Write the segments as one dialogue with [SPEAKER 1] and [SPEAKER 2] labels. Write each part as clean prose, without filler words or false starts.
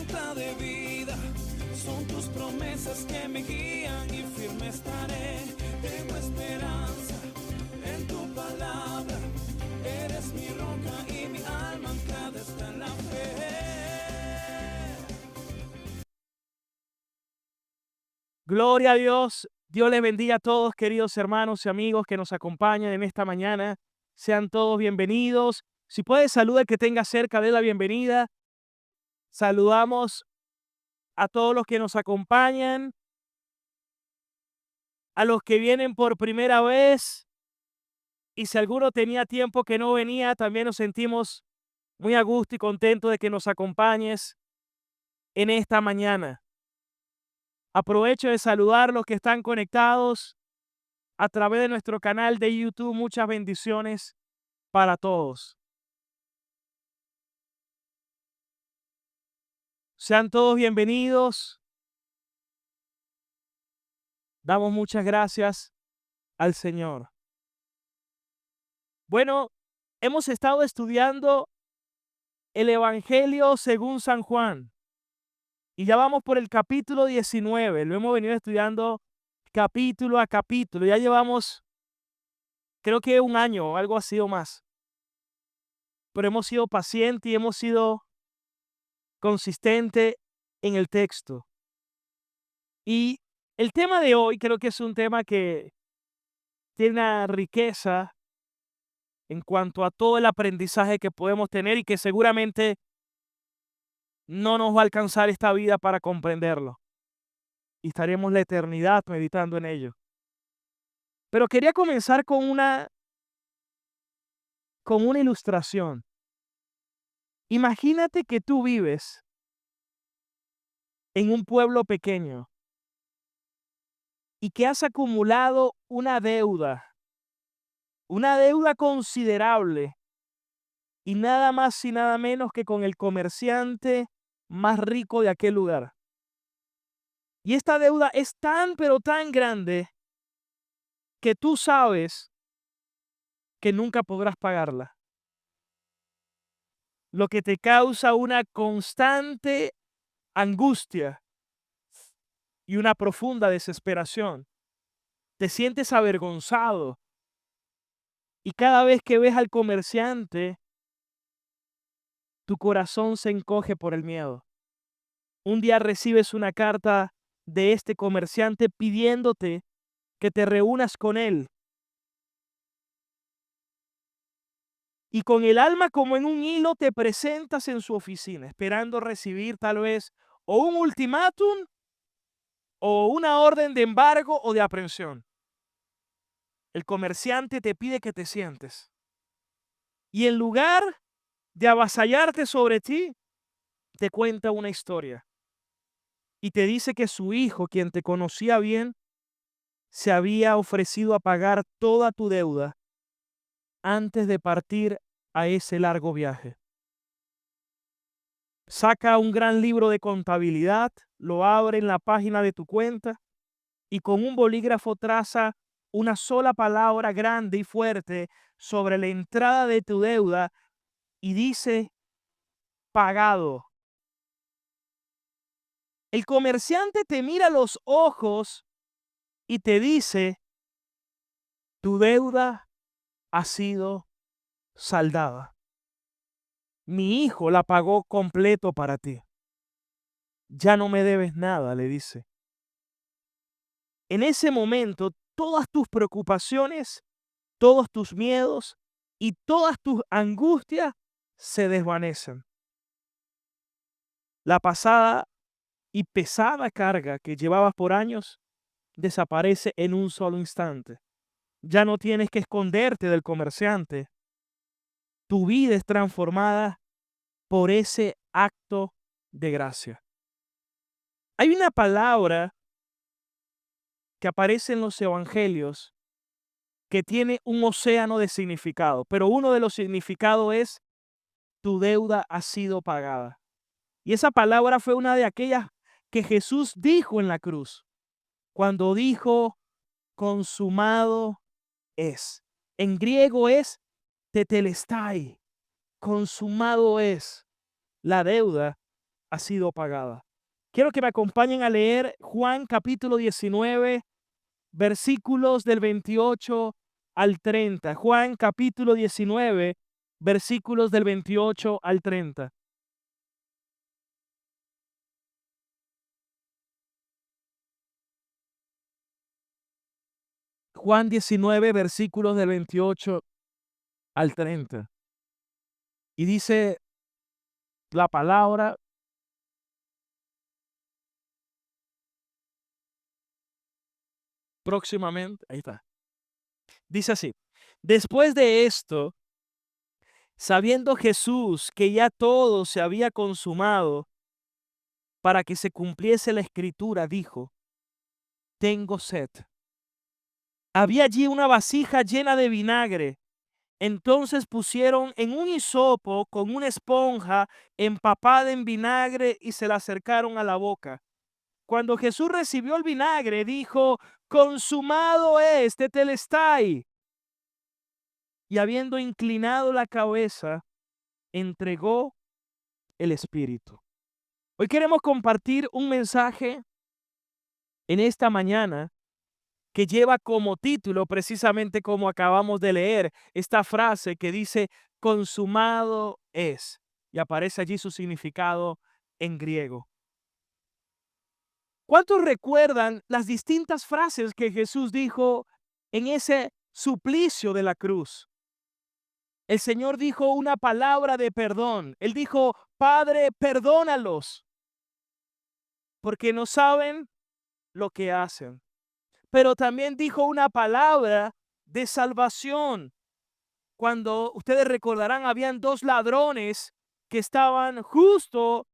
[SPEAKER 1] senda de vida. Son tus promesas que me guían y firme estaré. Tengo esperanza en tu palabra. Eres mi roca y mi alma anclada está en la fe.
[SPEAKER 2] Gloria a Dios. Dios les bendiga a todos, queridos hermanos y amigos que nos acompañan en esta mañana. Sean todos bienvenidos. Si puede, saluda al que tenga cerca de la bienvenida. Saludamos a todos los que nos acompañan, a los que vienen por primera vez. Y si alguno tenía tiempo que no venía, también nos sentimos muy a gusto y contentos de que nos acompañes en esta mañana. Aprovecho de saludar a los que están conectados a través de nuestro canal de YouTube. Muchas bendiciones para todos. Sean todos bienvenidos. Damos muchas gracias al Señor. Bueno, hemos estado estudiando el Evangelio según San Juan y ya vamos por el capítulo 19. Lo hemos venido estudiando capítulo a capítulo. Ya llevamos, creo que un año o algo así o más. Pero hemos sido pacientes y hemos sido consistentes en el texto. Y el tema de hoy creo que es un tema que tiene una riqueza en cuanto a todo el aprendizaje que podemos tener y que seguramente no nos va a alcanzar esta vida para comprenderlo. Y estaremos la eternidad meditando en ello. Pero quería comenzar con una ilustración. Imagínate que tú vives en un pueblo pequeño y que has acumulado una deuda considerable, y nada más y nada menos que con el comerciante más rico de aquel lugar. Y esta deuda es tan pero tan grande que tú sabes que nunca podrás pagarla, lo que te causa una constante angustia y una profunda desesperación. Te sientes avergonzado y cada vez que ves al comerciante, tu corazón se encoge por el miedo. Un día recibes una carta de este comerciante pidiéndote que te reúnas con él. Y con el alma como en un hilo te presentas en su oficina, esperando recibir tal vez o un ultimátum o una orden de embargo o de aprehensión. El comerciante te pide que te sientes. Y en lugar de avasallarte sobre ti, te cuenta una historia. Y te dice que su hijo, quien te conocía bien, se había ofrecido a pagar toda tu deuda antes de partir a ese largo viaje. Saca un gran libro de contabilidad, lo abre en la página de tu cuenta y con un bolígrafo traza una sola palabra grande y fuerte sobre la entrada de tu deuda y dice pagado. El comerciante te mira a los ojos y te dice, tu deuda ha sido saldada. Mi hijo la pagó completo para ti. Ya no me debes nada, le dice. En ese momento, todas tus preocupaciones, todos tus miedos y todas tus angustias se desvanecen. La pasada y pesada carga que llevabas por años desaparece en un solo instante. Ya no tienes que esconderte del comerciante. Tu vida es transformada por ese acto de gracia. Hay una palabra que aparece en los evangelios que tiene un océano de significado, pero uno de los significados es tu deuda ha sido pagada. Y esa palabra fue una de aquellas que Jesús dijo en la cruz, cuando dijo consumado es. En griego es tetelestai, consumado es. La deuda ha sido pagada. Quiero que me acompañen a leer Juan capítulo 19, versículos del 28 al 30. Juan capítulo 19, versículos del 28 al 30. Juan 19, versículos del 28 al 30. Y dice la palabra próximamente, ahí está. Dice así: después de esto, sabiendo Jesús que ya todo se había consumado, para que se cumpliese la escritura, dijo: tengo sed. Había allí una vasija llena de vinagre. Entonces pusieron en un hisopo con una esponja empapada en vinagre y se la acercaron a la boca. Cuando Jesús recibió el vinagre, dijo: consumado es, tetelestai. Y habiendo inclinado la cabeza, entregó el espíritu. Hoy queremos compartir un mensaje en esta mañana que lleva como título, precisamente como acabamos de leer, esta frase que dice consumado es, y aparece allí su significado en griego. ¿Cuántos recuerdan las distintas frases que Jesús dijo en ese suplicio de la cruz? El Señor dijo una palabra de perdón. Él dijo: Padre, perdónalos, porque no saben lo que hacen. Pero también dijo una palabra de salvación. Cuando ustedes recordarán, habían dos ladrones que estaban justo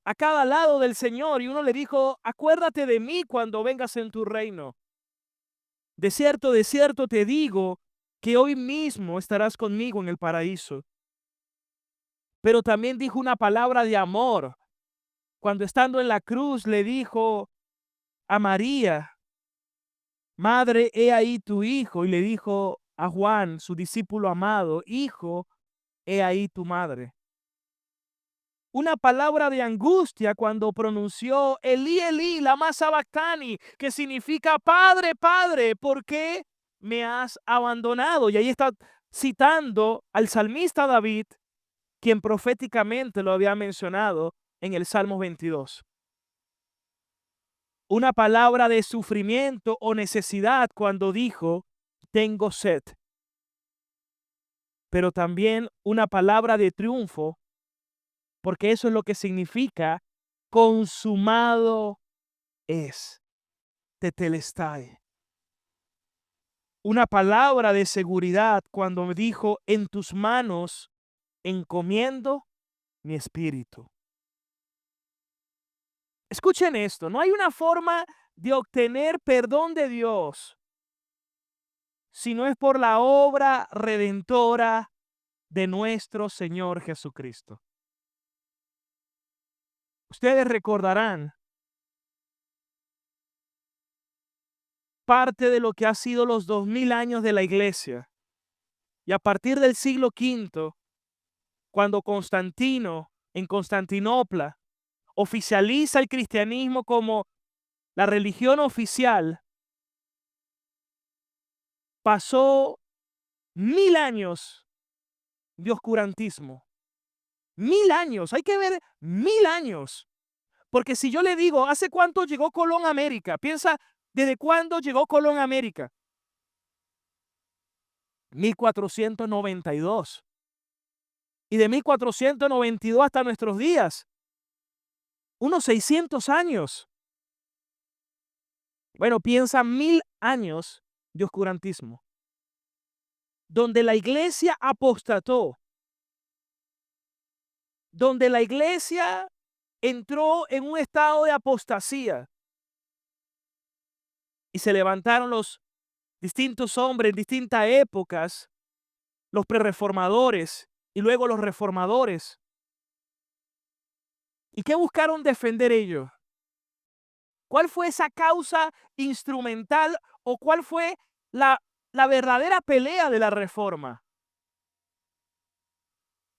[SPEAKER 2] a cada lado del Señor y uno le dijo: acuérdate de mí cuando vengas en tu reino. De cierto te digo que hoy mismo estarás conmigo en el paraíso. Pero también dijo una palabra de amor. Cuando estando en la cruz le dijo a María: madre, he ahí tu hijo. Y le dijo a Juan, su discípulo amado: hijo, he ahí tu madre. Una palabra de angustia cuando pronunció Elí, Elí, lama sabactani, que significa Padre, Padre, ¿por qué me has abandonado? Y ahí está citando al salmista David, quien proféticamente lo había mencionado en el Salmo 22. Una palabra de sufrimiento o necesidad cuando dijo: tengo sed. Pero también una palabra de triunfo, porque eso es lo que significa consumado es, tetelestai. Una palabra de seguridad cuando me dijo: en tus manos encomiendo mi espíritu. Escuchen esto, no hay una forma de obtener perdón de Dios si no es por la obra redentora de nuestro Señor Jesucristo. Ustedes recordarán parte de lo que ha sido los 2000 años de la iglesia. Y a partir del siglo V, cuando Constantino, en Constantinopla, oficializa el cristianismo como la religión oficial, pasó 1000 años de oscurantismo. 1000 años, hay que ver 1000 años. Porque si yo le digo, ¿hace cuánto llegó Colón a América? Piensa, ¿desde cuándo llegó Colón a América? 1492. Y de 1492 hasta nuestros días, unos 600 años. Bueno, piensa 1000 años de oscurantismo, donde la iglesia apostató, donde la iglesia entró en un estado de apostasía y se levantaron los distintos hombres en distintas épocas, los prerreformadores y luego los reformadores. ¿Y qué buscaron defender ellos? ¿Cuál fue esa causa instrumental o cuál fue la verdadera pelea de la reforma?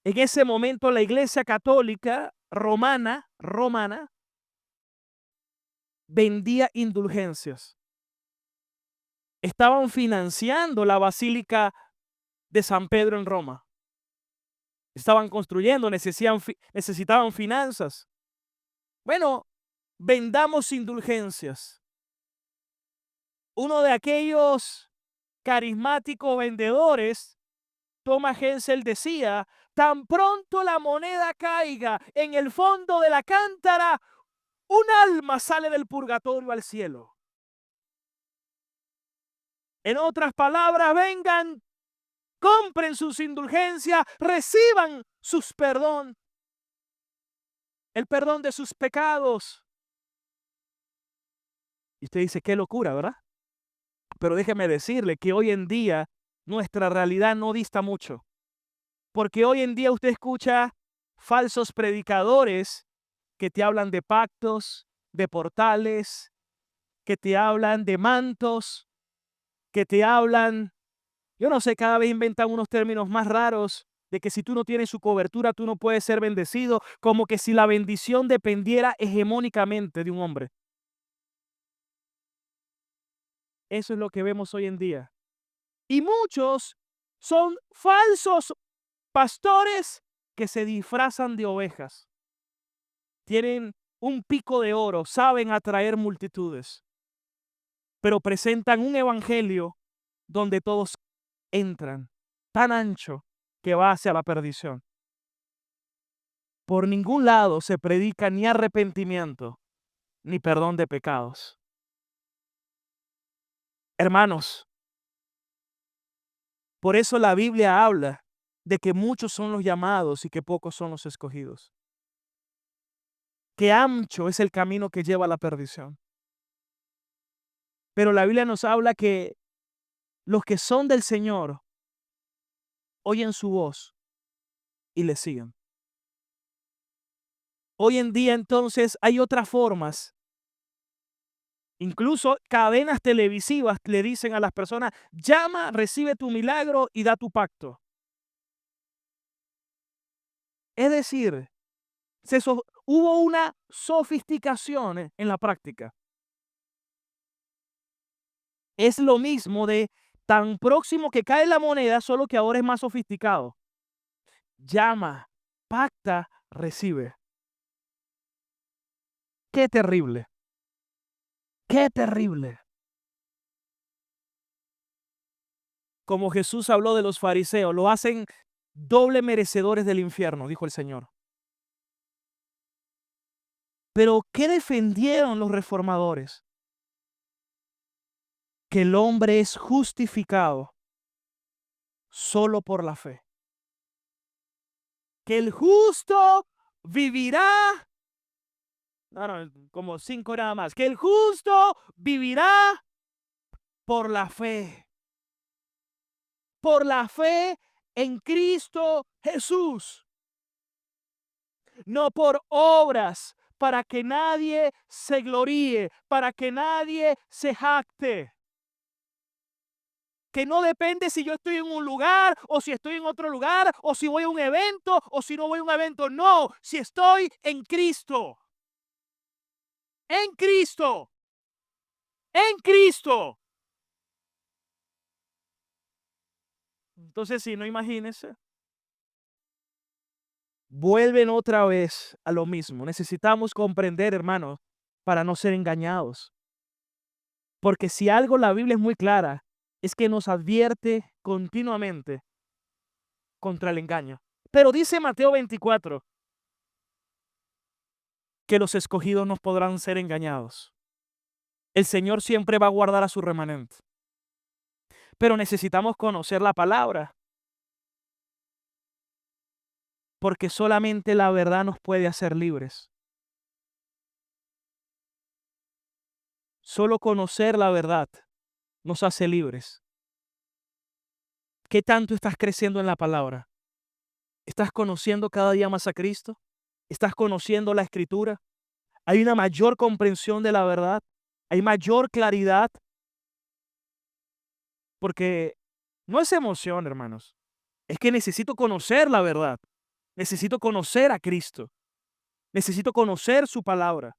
[SPEAKER 2] En ese momento la Iglesia Católica romana vendía indulgencias. Estaban financiando la Basílica de San Pedro en Roma. Estaban construyendo, necesitaban finanzas. Bueno, vendamos indulgencias. Uno de aquellos carismáticos vendedores, Thomas Hensel, decía: tan pronto la moneda caiga en el fondo de la cántara, un alma sale del purgatorio al cielo. En otras palabras, vengan, compren sus indulgencias, reciban sus perdón, el perdón de sus pecados. Y usted dice, qué locura, ¿verdad? Pero déjeme decirle que hoy en día nuestra realidad no dista mucho. Porque hoy en día usted escucha falsos predicadores que te hablan de pactos, de portales, que te hablan de mantos, que te hablan, yo no sé, cada vez inventan unos términos más raros de que si tú no tienes su cobertura, tú no puedes ser bendecido, como que si la bendición dependiera hegemónicamente de un hombre. Eso es lo que vemos hoy en día. Y muchos son falsos pastores que se disfrazan de ovejas. Tienen un pico de oro, saben atraer multitudes, pero presentan un evangelio donde todos entran, tan ancho que va hacia la perdición. Por ningún lado se predica ni arrepentimiento, ni perdón de pecados. Hermanos, por eso la Biblia habla de que muchos son los llamados y que pocos son los escogidos. Que ancho es el camino que lleva a la perdición. Pero la Biblia nos habla que los que son del Señor oyen su voz y le siguen. Hoy en día entonces hay otras formas. Incluso cadenas televisivas le dicen a las personas: llama, recibe tu milagro y da tu pacto. Es decir, hubo una sofisticación en la práctica. Es lo mismo de tan próximo que cae la moneda, solo que ahora es más sofisticado. Llama, pacta, recibe. ¡Qué terrible! ¡Qué terrible! Como Jesús habló de los fariseos, lo hacen doble merecedores del infierno, dijo el Señor. Pero ¿qué defendieron los reformadores? Que el hombre es justificado solo por la fe. Que el justo vivirá, como 5 nada más, que el justo vivirá por la fe. Por la fe en Cristo Jesús. No por obras, para que nadie se gloríe, para que nadie se jacte. Que no depende si yo estoy en un lugar o si estoy en otro lugar o si voy a un evento o si no voy a un evento. No, si estoy en Cristo. En Cristo. En Cristo. Entonces, si no, imagínense. Vuelven otra vez a lo mismo. Necesitamos comprender, hermanos, para no ser engañados. Porque si algo la Biblia es muy clara, es que nos advierte continuamente contra el engaño. Pero dice Mateo 24 que los escogidos no podrán ser engañados. El Señor siempre va a guardar a su remanente. Pero necesitamos conocer la palabra, porque solamente la verdad nos puede hacer libres. Solo conocer la verdad nos hace libres. ¿Qué tanto estás creciendo en la palabra? ¿Estás conociendo cada día más a Cristo? ¿Estás conociendo la Escritura? ¿Hay una mayor comprensión de la verdad? ¿Hay mayor claridad? Porque no es emoción, hermanos. Es que necesito conocer la verdad. Necesito conocer a Cristo. Necesito conocer su palabra.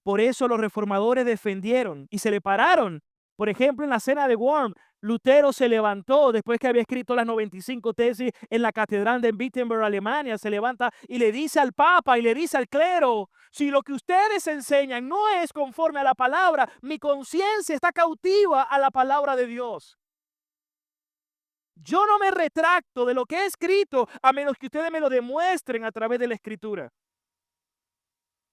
[SPEAKER 2] Por eso los reformadores defendieron y se le pararon. Por ejemplo, en la cena de Worms, Lutero se levantó después que había escrito las 95 tesis en la catedral de Wittenberg, Alemania. Se levanta y le dice al Papa y le dice al clero: si lo que ustedes enseñan no es conforme a la palabra, mi conciencia está cautiva a la palabra de Dios. Yo no me retracto de lo que he escrito a menos que ustedes me lo demuestren a través de la escritura.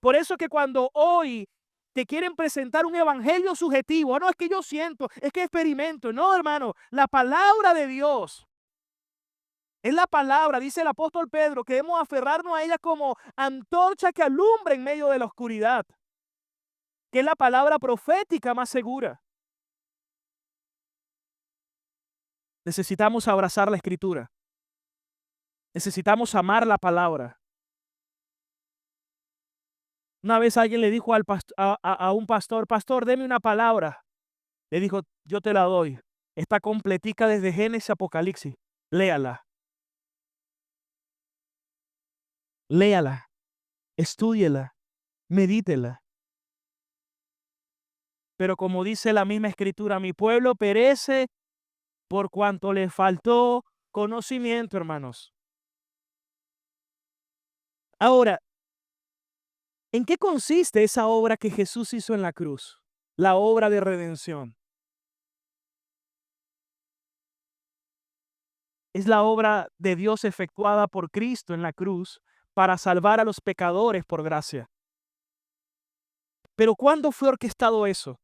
[SPEAKER 2] Por eso que cuando hoy te quieren presentar un evangelio subjetivo, no es que yo siento, es que experimento. No, hermano, la palabra de Dios es la palabra, dice el apóstol Pedro, que debemos aferrarnos a ella como antorcha que alumbra en medio de la oscuridad, que es la palabra profética más segura. Necesitamos abrazar la escritura. Necesitamos amar la palabra. Una vez alguien le dijo a un pastor: pastor, deme una palabra. Le dijo: yo te la doy. Está completica desde Génesis a Apocalipsis. Léala. Léala. Estúdiela. Medítela. Pero como dice la misma escritura, mi pueblo perece por cuanto le faltó conocimiento, hermanos. Ahora, ¿en qué consiste esa obra que Jesús hizo en la cruz? La obra de redención. Es la obra de Dios efectuada por Cristo en la cruz para salvar a los pecadores por gracia. Pero ¿cuándo fue orquestado eso?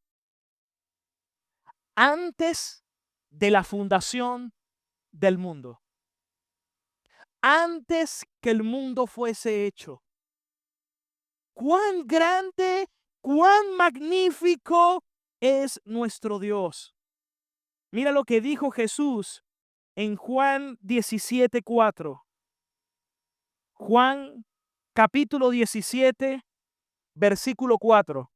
[SPEAKER 2] Antes de la fundación del mundo. Antes que el mundo fuese hecho. Cuán grande, cuán magnífico es nuestro Dios. Mira lo que dijo Jesús en Juan 17:4. Juan capítulo 17, versículo 4.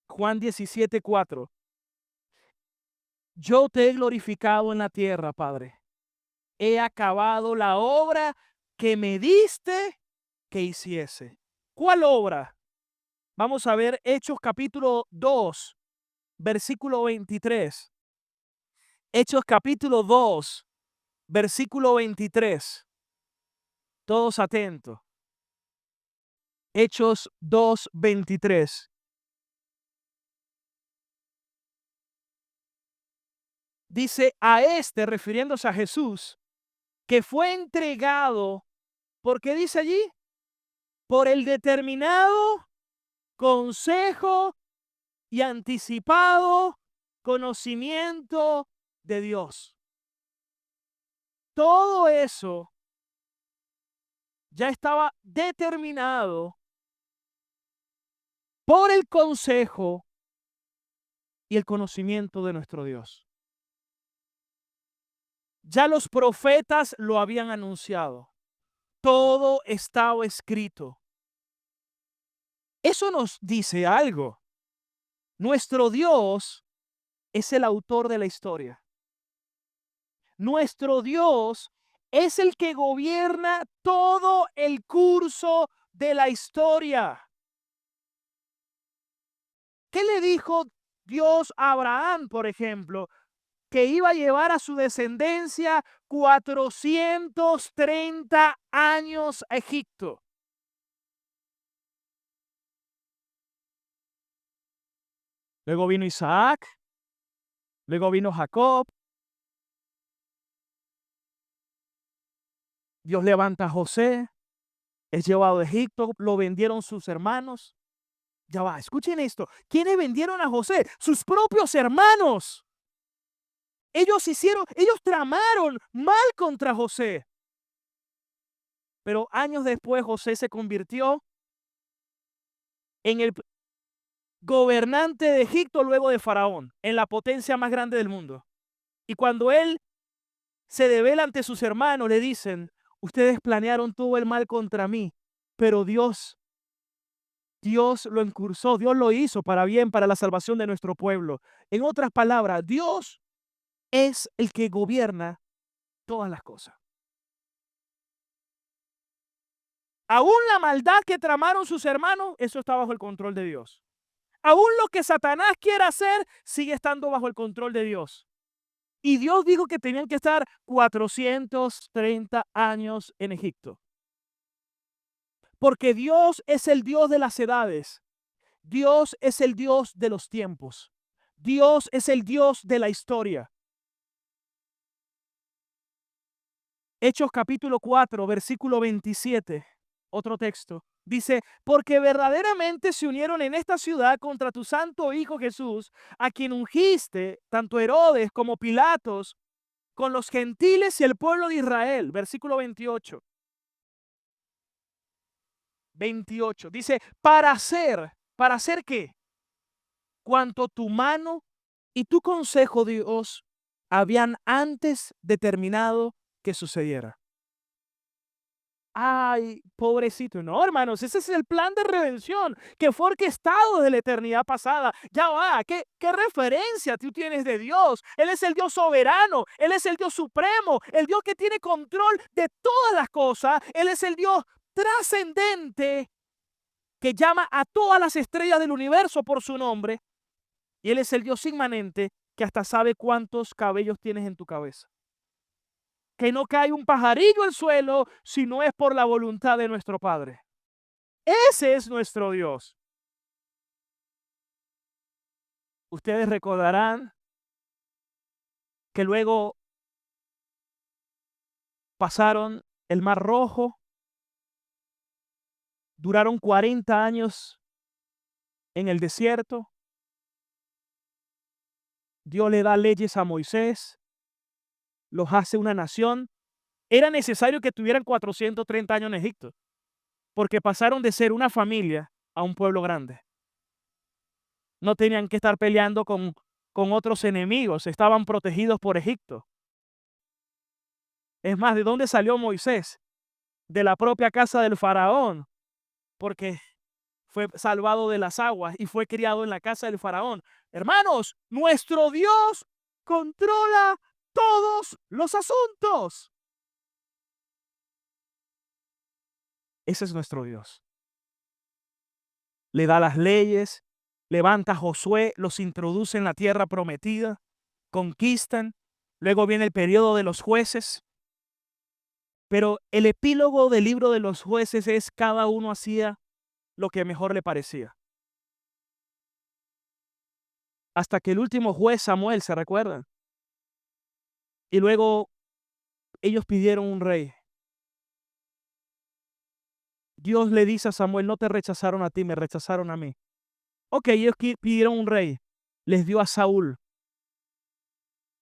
[SPEAKER 2] Juan 17:4. Yo te he glorificado en la tierra, Padre. He acabado la obra que me diste que hiciese. ¿Cuál obra? Vamos a ver Hechos capítulo 2, versículo 23. Hechos capítulo 2, versículo 23. Todos atentos. Hechos 2, 23. Dice: a este, refiriéndose a Jesús, que fue entregado, ¿por qué dice allí? Por el determinado consejo y anticipado conocimiento de Dios. Todo eso ya estaba determinado por el consejo y el conocimiento de nuestro Dios. Ya los profetas lo habían anunciado. Todo estaba escrito. Eso nos dice algo. Nuestro Dios es el autor de la historia. Nuestro Dios es el que gobierna todo el curso de la historia. ¿Qué le dijo Dios a Abraham, por ejemplo? Que iba a llevar a su descendencia 430 años a Egipto. Luego vino Isaac, luego vino Jacob. Dios levanta a José, es llevado a Egipto, lo vendieron sus hermanos. Ya va, escuchen esto. ¿Quiénes vendieron a José? Sus propios hermanos. Ellos tramaron mal contra José. Pero años después José se convirtió en el gobernante de Egipto luego de Faraón, en la potencia más grande del mundo. Y cuando él se devela ante sus hermanos, le dicen: ustedes planearon todo el mal contra mí, pero Dios Dios lo encursó, Dios lo hizo para bien, para la salvación de nuestro pueblo. En otras palabras, Dios es el que gobierna todas las cosas. Aún la maldad que tramaron sus hermanos, eso está bajo el control de Dios. Aún lo que Satanás quiera hacer, sigue estando bajo el control de Dios. Y Dios dijo que tenían que estar 430 años en Egipto. Porque Dios es el Dios de las edades. Dios es el Dios de los tiempos. Dios es el Dios de la historia. Hechos capítulo 4, versículo 27, otro texto. Dice, porque verdaderamente se unieron en esta ciudad contra tu santo Hijo Jesús, a quien ungiste, tanto Herodes como Pilatos, con los gentiles y el pueblo de Israel. Versículo 28. 28. Dice, ¿para hacer qué? Cuanto tu mano y tu consejo, Dios, habían antes determinado que sucediera. Ay, pobrecito. No, hermanos, ese es el plan de redención que fue orquestado desde la eternidad pasada. Ya va, ¿qué referencia tú tienes de Dios? Él es el Dios soberano, Él es el Dios supremo, el Dios que tiene control de todas las cosas. Él es el Dios trascendente que llama a todas las estrellas del universo por su nombre. Y Él es el Dios inmanente que hasta sabe cuántos cabellos tienes en tu cabeza. Que no cae un pajarillo al suelo si no es por la voluntad de nuestro Padre. Ese es nuestro Dios. Ustedes recordarán que luego pasaron el Mar Rojo, duraron 40 años en el desierto. Dios le da leyes a Moisés, los hace una nación. Era necesario que tuvieran 430 años en Egipto, porque pasaron de ser una familia a un pueblo grande. No tenían que estar peleando con otros enemigos, estaban protegidos por Egipto. Es más, ¿de dónde salió Moisés? De la propia casa del faraón, porque fue salvado de las aguas y fue criado en la casa del faraón. Hermanos, nuestro Dios controla todos los asuntos. Ese es nuestro Dios. Le da las leyes, levanta a Josué, los introduce en la tierra prometida, conquistan. Luego viene el periodo de los jueces. Pero el epílogo del libro de los jueces es cada uno hacía lo que mejor le parecía. Hasta que el último juez, Samuel, ¿se recuerdan? Y luego ellos pidieron un rey. Dios le dice a Samuel, no te rechazaron a ti, me rechazaron a mí. Ok, ellos pidieron un rey. Les dio a Saúl.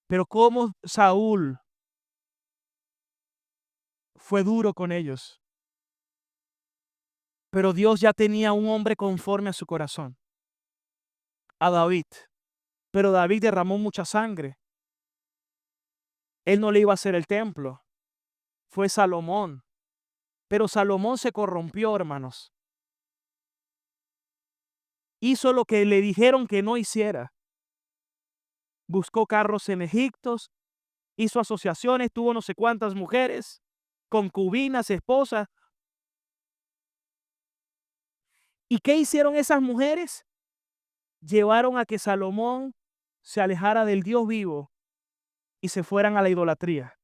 [SPEAKER 2] Pero como Saúl fue duro con ellos. Pero Dios ya tenía un hombre conforme a su corazón. A David. Pero David derramó mucha sangre. Él no le iba a hacer el templo. Fue Salomón. Pero Salomón se corrompió, hermanos. Hizo lo que le dijeron que no hiciera. Buscó carros en Egipto, hizo asociaciones, tuvo no sé cuántas mujeres, concubinas, esposas. ¿Y qué hicieron esas mujeres? Llevaron a que Salomón se alejara del Dios vivo y se fueran a la idolatría.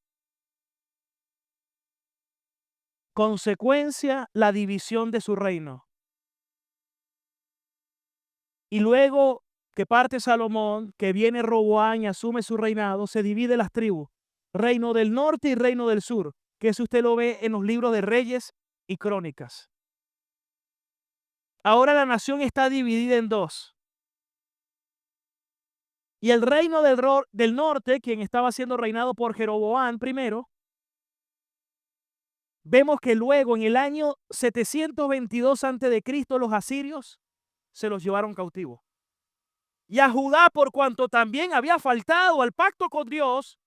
[SPEAKER 2] Consecuencia, la división de su reino. Y luego que parte Salomón, que viene Roboam y asume su reinado, se divide las tribus, reino del norte y reino del sur, que eso usted lo ve en los libros de Reyes y Crónicas. Ahora la nación está dividida en dos. Y el reino del norte, quien estaba siendo reinado por Jeroboam primero, vemos que luego en el año 722 a.C. los asirios se los llevaron cautivos. Y a Judá, por cuanto también había faltado al pacto con Dios,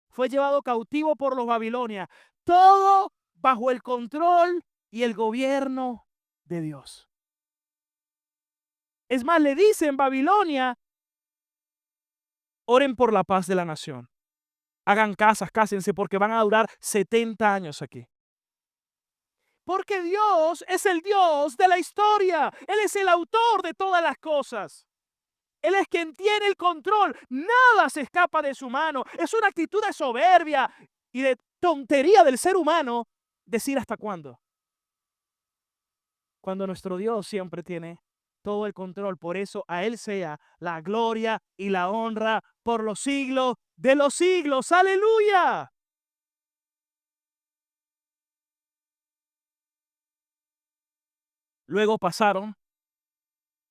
[SPEAKER 2] fue llevado cautivo por los babilonios. Todo bajo el control y el gobierno de Dios. Es más, le dice en Babilonia, oren por la paz de la nación. Hagan casas, cásense, porque van a durar 70 años aquí. Porque Dios es el Dios de la historia. Él es el autor de todas las cosas. Él es quien tiene el control. Nada se escapa de su mano. Es una actitud de soberbia y de tontería del ser humano decir hasta cuándo. Cuando nuestro Dios siempre tiene todo el control. Por eso a Él sea la gloria y la honra por los siglos de los siglos. ¡Aleluya! Luego pasaron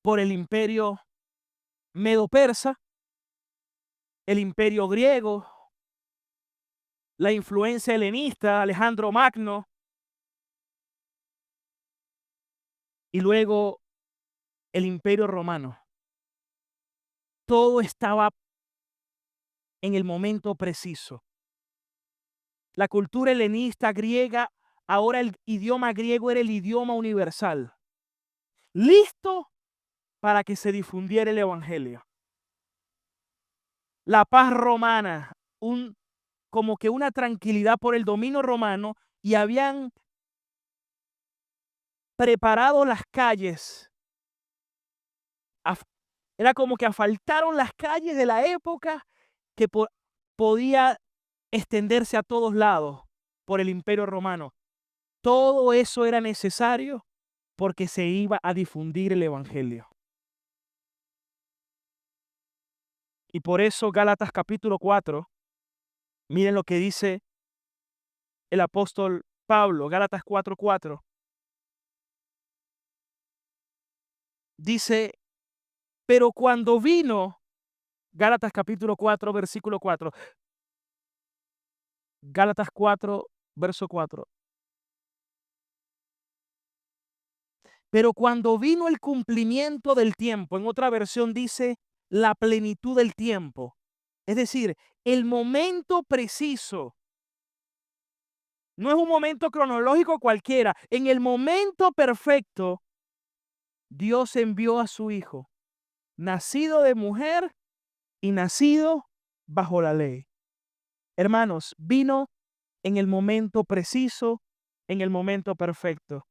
[SPEAKER 2] por el imperio medo-persa, el imperio griego, la influencia helenista, Alejandro Magno, y luego el imperio romano. Todo estaba en el momento preciso. La cultura helenista griega, ahora el idioma griego era el idioma universal, listo para que se difundiera el evangelio. La paz romana, como que una tranquilidad por el dominio romano, y habían preparado las calles. Era como que asfaltaron las calles de la época que podía extenderse a todos lados por el imperio romano. Todo eso era necesario porque se iba a difundir el evangelio. Y por eso Gálatas capítulo 4, miren lo que dice el apóstol Pablo, Gálatas 4:4. Dice, pero cuando vino, Gálatas capítulo 4, versículo 4. Gálatas 4, verso 4. Pero cuando vino el cumplimiento del tiempo, en otra versión dice la plenitud del tiempo. Es decir, el momento preciso. No es un momento cronológico cualquiera. En el momento perfecto, Dios envió a su Hijo, nacido de mujer y nacido bajo la ley. Hermanos, vino en el momento preciso, en el momento perfecto.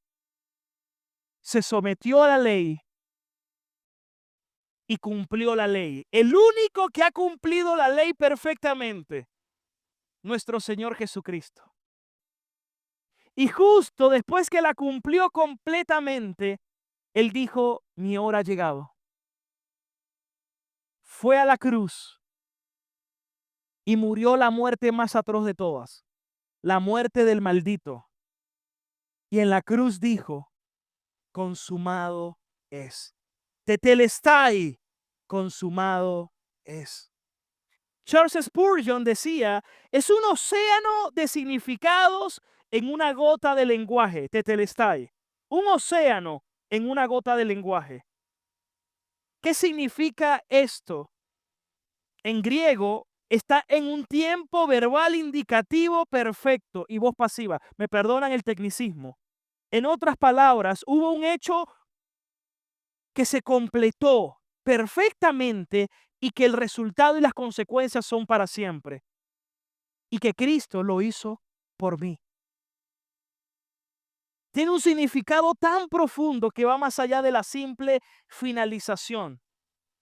[SPEAKER 2] Se sometió a la ley y cumplió la ley. El único que ha cumplido la ley perfectamente, nuestro Señor Jesucristo. Y justo después que la cumplió completamente, Él dijo, mi hora ha llegado. Fue a la cruz y murió la muerte más atroz de todas, la muerte del maldito. Y en la cruz dijo, consumado es. Tetelestai, consumado es. Charles Spurgeon decía, es un océano de significados en una gota de lenguaje, tetelestai. Un océano en una gota de lenguaje. ¿Qué significa esto? En griego está en un tiempo verbal indicativo perfecto y voz pasiva. Me perdonan el tecnicismo. En otras palabras, hubo un hecho que se completó perfectamente y que el resultado y las consecuencias son para siempre. Y que Cristo lo hizo por mí. Tiene un significado tan profundo que va más allá de la simple finalización.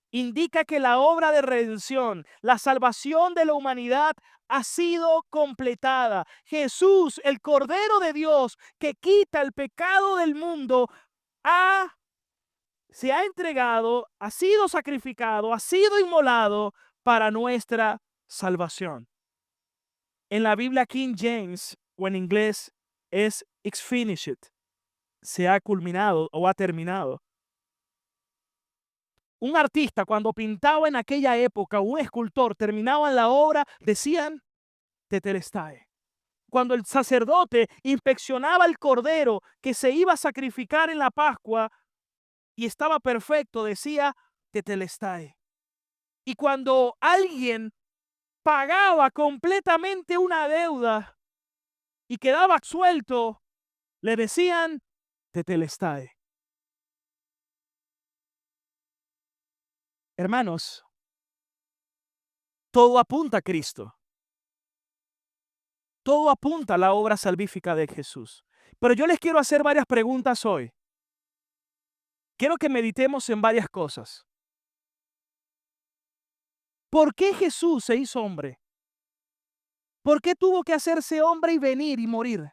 [SPEAKER 2] Indica que la obra de redención, la salvación de la humanidad ha sido completada. Jesús, el Cordero de Dios que quita el pecado del mundo, se ha entregado, ha sido sacrificado, ha sido inmolado para nuestra salvación. En la Biblia King James o en inglés es "It's finished", se ha culminado o ha terminado. Un artista cuando pintaba en aquella época, un escultor, terminaban la obra, decían tetelestai. Cuando el sacerdote inspeccionaba el cordero que se iba a sacrificar en la Pascua y estaba perfecto, decía tetelestai. Y cuando alguien pagaba completamente una deuda y quedaba absuelto, le decían tetelestai. Hermanos, todo apunta a Cristo. Todo apunta a la obra salvífica de Jesús. Pero yo les quiero hacer varias preguntas hoy. Quiero que meditemos en varias cosas. ¿Por qué Jesús se hizo hombre? ¿Por qué tuvo que hacerse hombre y venir y morir?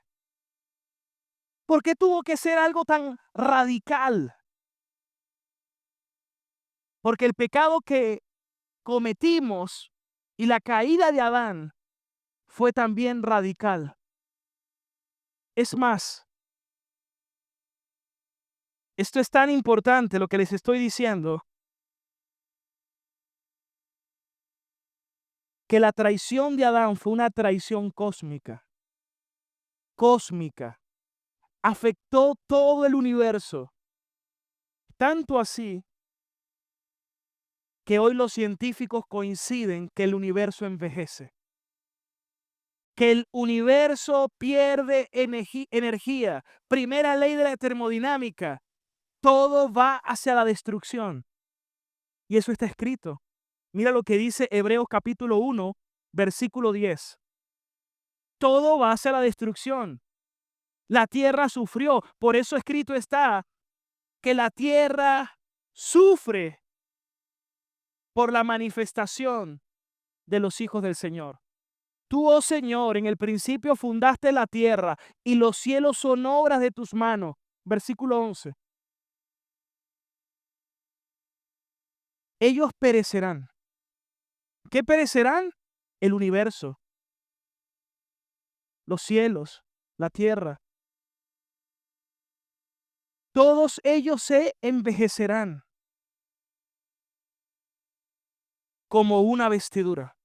[SPEAKER 2] ¿Por qué tuvo que ser algo tan radical? Porque el pecado que cometimos y la caída de Adán fue también radical. Es más, esto es tan importante lo que les estoy diciendo, que la traición de Adán fue una traición cósmica. Cósmica. Afectó todo el universo. Tanto así que hoy los científicos coinciden que el universo envejece. Que el universo pierde energía. Primera ley de la termodinámica. Todo va hacia la destrucción. Y eso está escrito. Mira lo que dice Hebreos capítulo 1, versículo 10. Todo va hacia la destrucción. La tierra sufrió. Por eso escrito está que la tierra sufre por la manifestación de los hijos del Señor. Tú, oh Señor, en el principio fundaste la tierra y los cielos son obras de tus manos. Versículo 11. Ellos perecerán. ¿Qué perecerán? El universo, los cielos, la tierra. Todos ellos se envejecerán como una vestidura,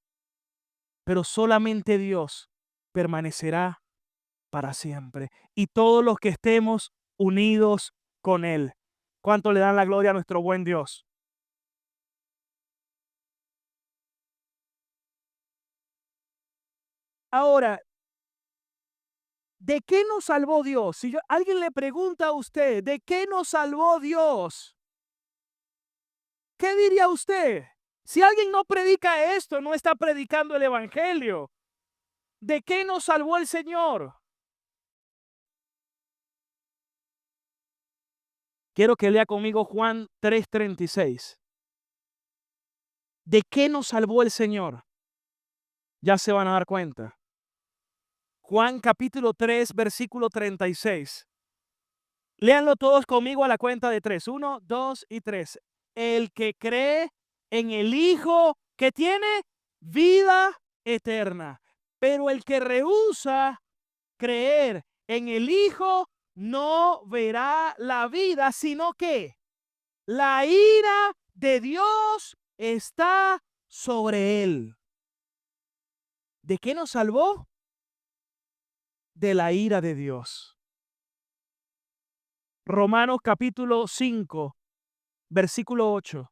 [SPEAKER 2] pero solamente Dios permanecerá para siempre. Y todos los que estemos unidos con Él. ¿Cuánto le dan la gloria a nuestro buen Dios? Ahora, ¿de qué nos salvó Dios? Si alguien le pregunta a usted, ¿de qué nos salvó Dios? ¿Qué diría usted? Si alguien no predica esto, no está predicando el Evangelio. ¿De qué nos salvó el Señor? Quiero que lea conmigo Juan 3:36. ¿De qué nos salvó el Señor? Ya se van a dar cuenta. Juan capítulo 3, versículo 36. Léanlo todos conmigo a la cuenta de 3. 1, 2 y 3. El que cree en el Hijo que tiene vida eterna. Pero el que rehúsa creer en el Hijo no verá la vida, sino que la ira de Dios está sobre él. ¿De qué nos salvó? De la ira de Dios. Romanos capítulo 5, versículo 8.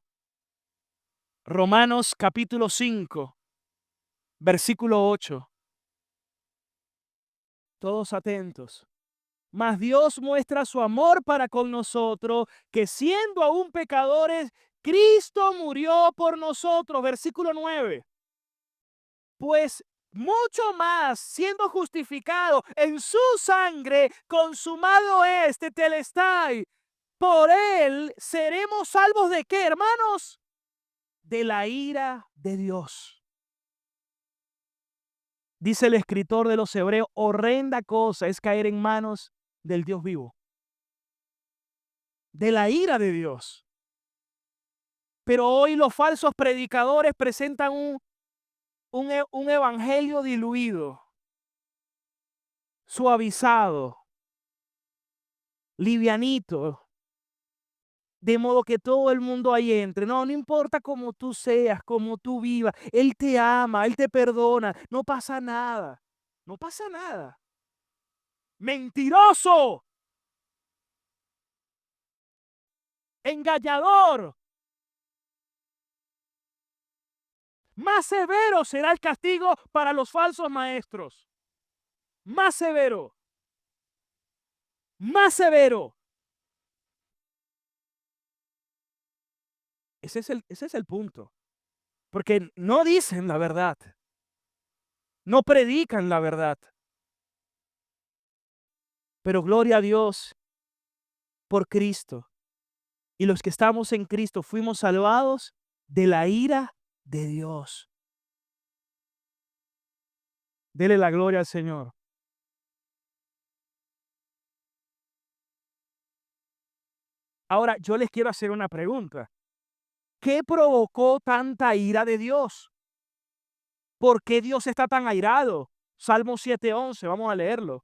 [SPEAKER 2] Romanos capítulo 5, versículo 8. Todos atentos. Mas Dios muestra su amor para con nosotros, que siendo aún pecadores, Cristo murió por nosotros. Versículo 9. Pues mucho más, siendo justificado en su sangre, consumado este telestai, por él seremos salvos ¿de qué, hermanos? De la ira de Dios. Dice el escritor de los Hebreos, horrenda cosa es caer en manos del Dios vivo. De la ira de Dios. Pero hoy los falsos predicadores presentan un evangelio diluido, suavizado, livianito, de modo que todo el mundo ahí entre. No, no importa cómo tú seas, cómo tú vivas, Él te ama, Él te perdona, no pasa nada, no pasa nada. Mentiroso, engañador. Más severo será el castigo para los falsos maestros. Más severo. Más severo. Ese es el punto. Porque no dicen la verdad, no predican la verdad. Pero gloria a Dios por Cristo. Y los que estamos en Cristo fuimos salvados de la ira de Dios. Dele la gloria al Señor. Ahora, yo les quiero hacer una pregunta. ¿Qué provocó tanta ira de Dios? ¿Por qué Dios está tan airado? Salmo 7:11, vamos a leerlo.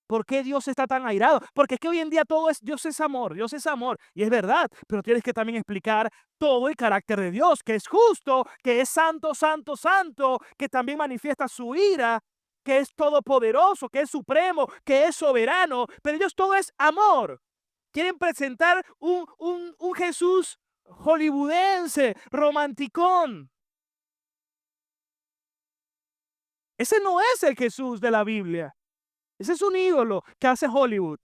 [SPEAKER 2] ¿Por qué Dios está tan airado? Porque es que hoy en día todo es, Dios es amor, Dios es amor, y es verdad, pero tienes que también explicar todo el carácter de Dios, que es justo, que es santo, santo, santo, que también manifiesta su ira, que es todopoderoso, que es supremo, que es soberano, pero Dios todo es amor. Quieren presentar un Jesús hollywoodense, romanticón. Ese no es el Jesús de la Biblia. Ese es un ídolo que hace Hollywood.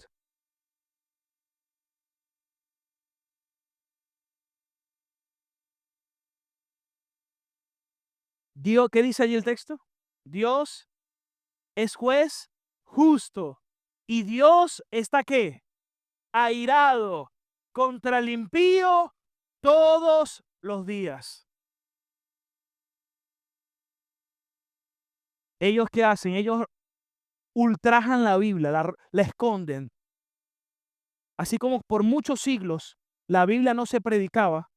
[SPEAKER 2] Dios, ¿qué dice allí el texto? Dios es juez justo. Y Dios está ¿qué? Airado contra el impío todos los días. ¿Ellos qué hacen? Ellos ultrajan la Biblia, la esconden. Así como por muchos siglos la Biblia no se predicaba.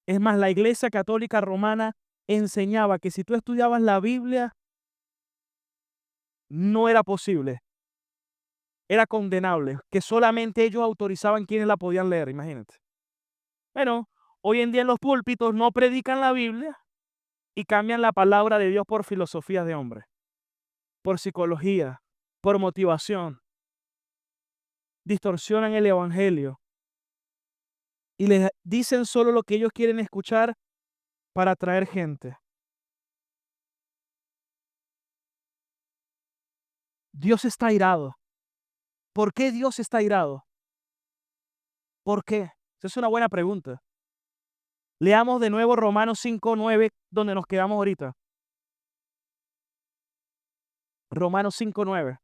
[SPEAKER 2] Es más, la Iglesia Católica Romana enseñaba que si tú estudiabas la Biblia, no era posible. Era condenable, que solamente ellos autorizaban quienes la podían leer, imagínate. Bueno, hoy en día en los púlpitos no predican la Biblia y cambian la palabra de Dios por filosofías de hombre, por psicología, por motivación. Distorsionan el evangelio y les dicen solo lo que ellos quieren escuchar para atraer gente. Dios está airado. ¿Por qué Dios está airado? ¿Por qué? Esa es una buena pregunta. Leamos de nuevo Romanos 5:9, donde nos quedamos ahorita. Romanos 5:9.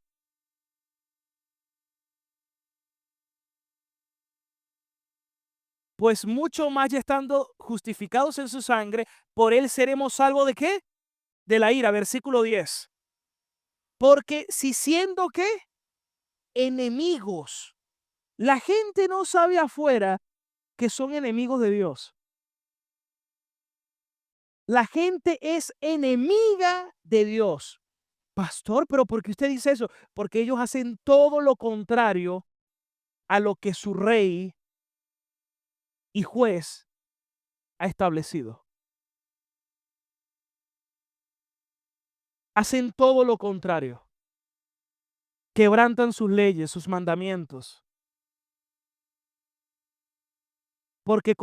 [SPEAKER 2] Pues mucho más ya estando justificados en su sangre, por él seremos salvos ¿de qué? De la ira, versículo 10. Porque si siendo ¿qué? Enemigos, la gente no sabe afuera que son enemigos de Dios. La gente es enemiga de Dios. Pastor, pero ¿por qué usted dice eso? Porque ellos hacen todo lo contrario a lo que su rey y juez ha establecido. Hacen todo lo contrario. Quebrantan sus leyes, sus mandamientos. Porque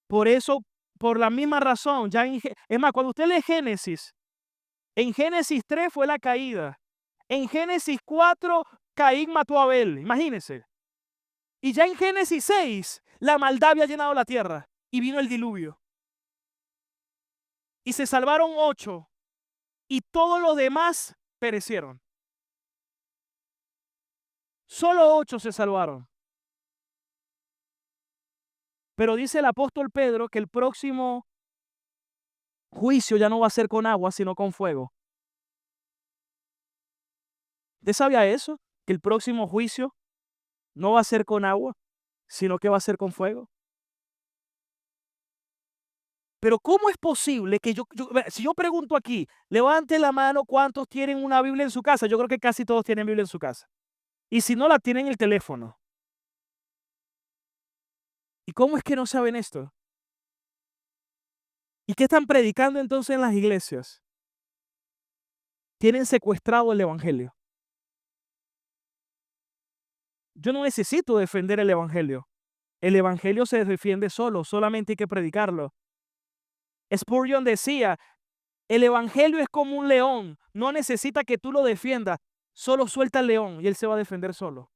[SPEAKER 2] por eso, por la misma razón, ya es más, cuando usted lee Génesis, en Génesis 3 fue la caída. En Génesis 4, Caín mató a Abel, imagínense. Y ya en Génesis 6, la maldad había llenado la tierra y vino el diluvio. Y se salvaron 8 y todos los demás perecieron. Solo 8 se salvaron. Pero dice el apóstol Pedro que el próximo juicio ya no va a ser con agua, sino con fuego. ¿Usted sabía eso? Que el próximo juicio no va a ser con agua, sino que va a ser con fuego. Pero ¿cómo es posible que si yo pregunto aquí, levante la mano cuántos tienen una Biblia en su casa? Yo creo que casi todos tienen Biblia en su casa. Y si no, la tienen en el teléfono. ¿Y cómo es que no saben esto? ¿Y qué están predicando entonces en las iglesias? Tienen secuestrado el evangelio. Yo no necesito defender el evangelio. El evangelio se defiende solo, solamente hay que predicarlo. Spurgeon decía, el evangelio es como un león, no necesita que tú lo defiendas, solo suelta al león y él se va a defender solo.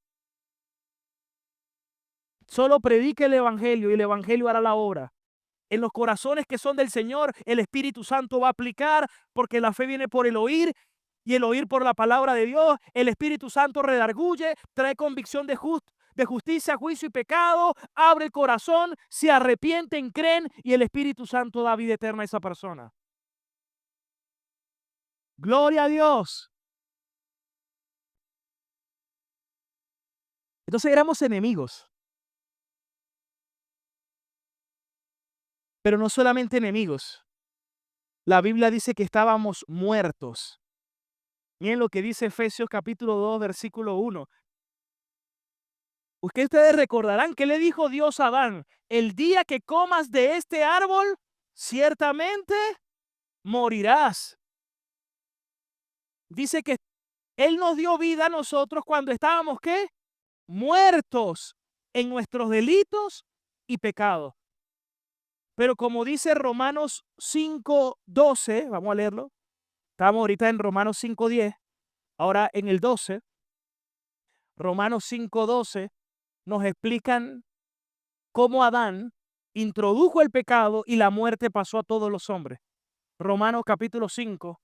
[SPEAKER 2] Solo predique el evangelio y el evangelio hará la obra. En los corazones que son del Señor, el Espíritu Santo va a aplicar, porque la fe viene por el oír y el oír por la palabra de Dios. El Espíritu Santo redarguye, trae convicción de justicia, juicio y pecado, abre el corazón, se arrepienten, creen y el Espíritu Santo da vida eterna a esa persona. Gloria a Dios. Entonces éramos enemigos, pero no solamente enemigos. La Biblia dice que estábamos muertos. Miren lo que dice Efesios capítulo 2, versículo 1. Ustedes recordarán que le dijo Dios a Adán: el día que comas de este árbol, ciertamente morirás. Dice que Él nos dio vida a nosotros cuando estábamos, ¿qué? Muertos en nuestros delitos y pecados. Pero como dice Romanos 5:12, vamos a leerlo. Estamos ahorita en Romanos 5:10, ahora en el 12. Romanos 5:12 nos explican cómo Adán introdujo el pecado y la muerte pasó a todos los hombres. Romanos capítulo 5,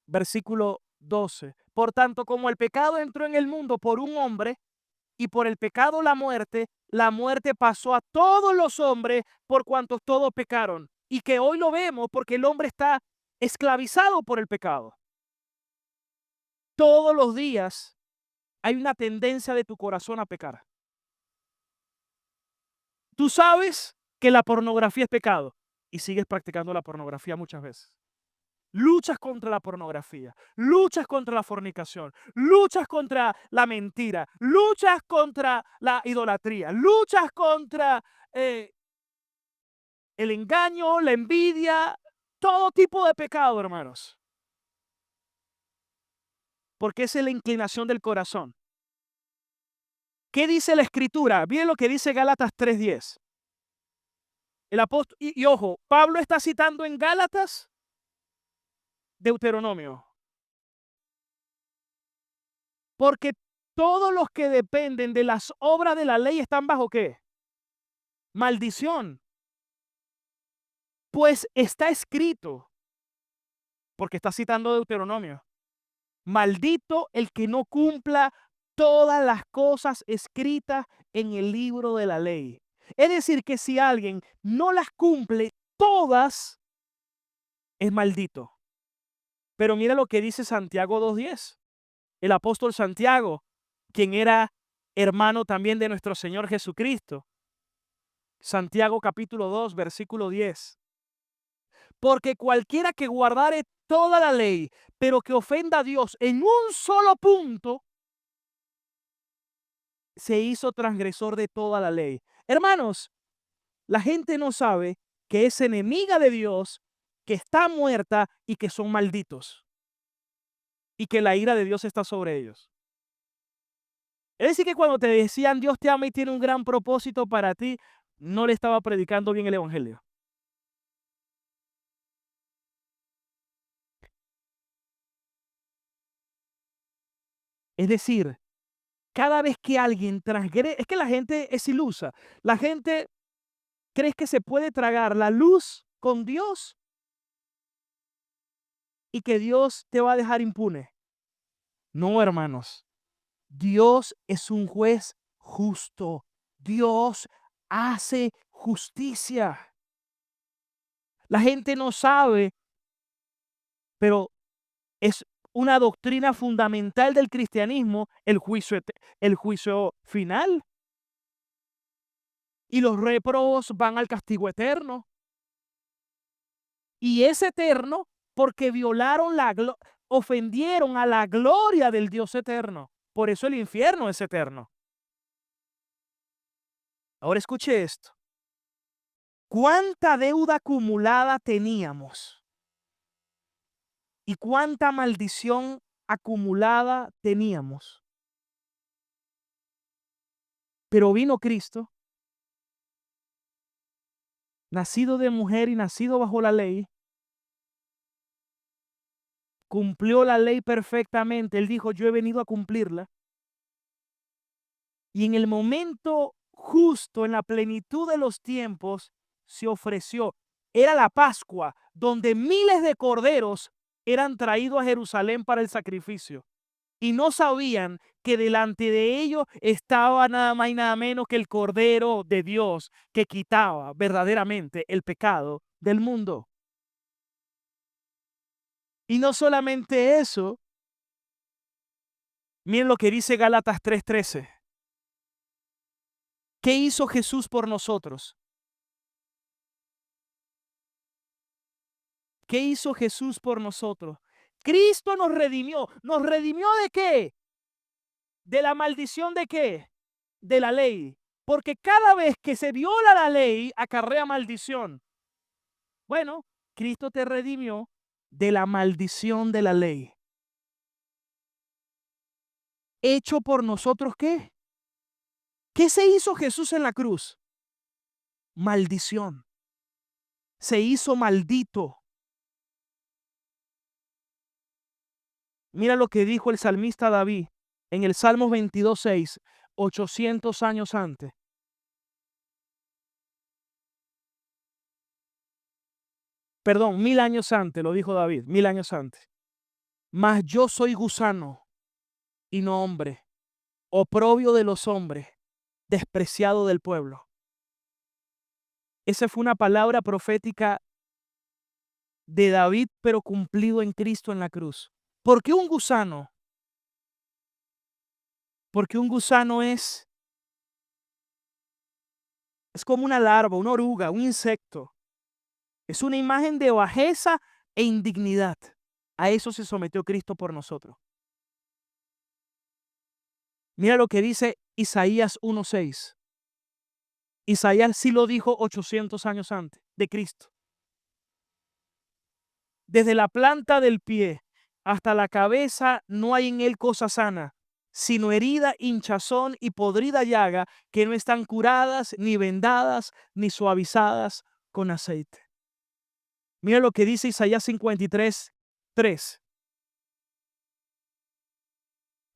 [SPEAKER 2] versículo 12. Por tanto, como el pecado entró en el mundo por un hombre, y por el pecado la muerte pasó a todos los hombres por cuantos todos pecaron. Y que hoy lo vemos porque el hombre está esclavizado por el pecado. Todos los días hay una tendencia de tu corazón a pecar. Tú sabes que la pornografía es pecado y sigues practicando la pornografía muchas veces. Luchas contra la pornografía, luchas contra la fornicación, luchas contra la mentira, luchas contra la idolatría, luchas contra el engaño, la envidia, todo tipo de pecado, hermanos. Porque esa es la inclinación del corazón. ¿Qué dice la Escritura? Miren lo que dice Gálatas 3:10. El apóstol, y ojo, Pablo está citando en Gálatas Deuteronomio. Porque todos los que dependen de las obras de la ley están bajo ¿qué? Maldición. Pues está escrito, porque está citando Deuteronomio: maldito el que no cumpla todas las cosas escritas en el libro de la ley. Es decir, que si alguien no las cumple todas, es maldito. Pero mira lo que dice Santiago 2:10. El apóstol Santiago, quien era hermano también de nuestro Señor Jesucristo. Santiago capítulo 2, versículo 10. Porque cualquiera que guardare toda la ley, pero que ofenda a Dios en un solo punto, se hizo transgresor de toda la ley. Hermanos, la gente no sabe que es enemiga de Dios, que está muerta y que son malditos. Y que la ira de Dios está sobre ellos. Es decir, que cuando te decían Dios te ama y tiene un gran propósito para ti, no le estaba predicando bien el evangelio. Es decir, cada vez que alguien transgrede, es que la gente es ilusa. La gente cree que se puede tragar la luz con Dios y que Dios te va a dejar impune. No, hermanos. Dios es un juez justo. Dios hace justicia. La gente no sabe, pero es una doctrina fundamental del cristianismo, el juicio final. Y los réprobos van al castigo eterno. Y es eterno porque ofendieron a la gloria del Dios eterno. Por eso el infierno es eterno. Ahora escuche esto. ¿Cuánta deuda acumulada teníamos? ¿Y cuánta maldición acumulada teníamos? Pero vino Cristo, nacido de mujer y nacido bajo la ley, cumplió la ley perfectamente. Él dijo: yo he venido a cumplirla. Y en el momento justo en la plenitud de los tiempos, se ofreció. Era la Pascua, donde miles de corderos eran traídos a Jerusalén para el sacrificio. Y no sabían que delante de ellos estaba nada más y nada menos que el Cordero de Dios que quitaba verdaderamente el pecado del mundo. Y no solamente eso, miren lo que dice Gálatas 3:13. ¿Qué hizo Jesús por nosotros? ¿Qué hizo Jesús por nosotros? Cristo nos redimió. ¿Nos redimió de qué? ¿De la maldición de qué? De la ley. Porque cada vez que se viola la ley, acarrea maldición. Bueno, Cristo te redimió de la maldición de la ley. ¿Hecho por nosotros qué? ¿Qué se hizo Jesús en la cruz? Maldición. Se hizo maldito. Mira lo que dijo el salmista David en el Salmo 22:6, 800 años antes. Perdón, 1000 años antes, lo dijo David, 1000 años antes. Mas yo soy gusano y no hombre, oprobio de los hombres, despreciado del pueblo. Esa fue una palabra profética de David, pero cumplido en Cristo en la cruz. ¿Por qué un gusano? Porque un gusano es como una larva, una oruga, un insecto. Es una imagen de bajeza e indignidad. A eso se sometió Cristo por nosotros. Mira lo que dice Isaías 1:6. Isaías sí lo dijo 800 años antes de Cristo. Desde la planta del pie hasta la cabeza no hay en él cosa sana, sino herida, hinchazón y podrida llaga que no están curadas, ni vendadas, ni suavizadas con aceite. Mira lo que dice Isaías 53:3.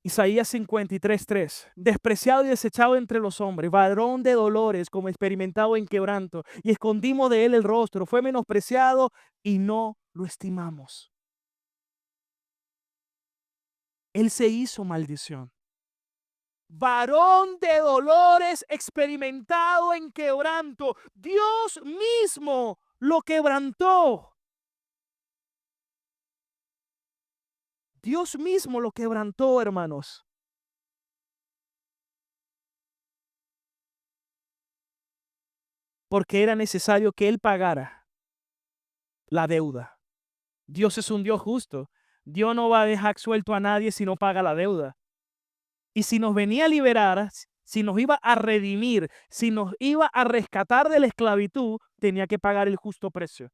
[SPEAKER 2] Isaías 53:3. Despreciado y desechado entre los hombres, varón de dolores, como experimentado en quebranto, y escondimos de él el rostro, fue menospreciado y no lo estimamos. Él se hizo maldición. Varón de dolores, experimentado en quebranto. Dios mismo lo quebrantó. Dios mismo lo quebrantó, hermanos. Porque era necesario que Él pagara la deuda. Dios es un Dios justo. Dios no va a dejar suelto a nadie si no paga la deuda. Y si nos venía a liberar, si nos iba a redimir, si nos iba a rescatar de la esclavitud, tenía que pagar el justo precio.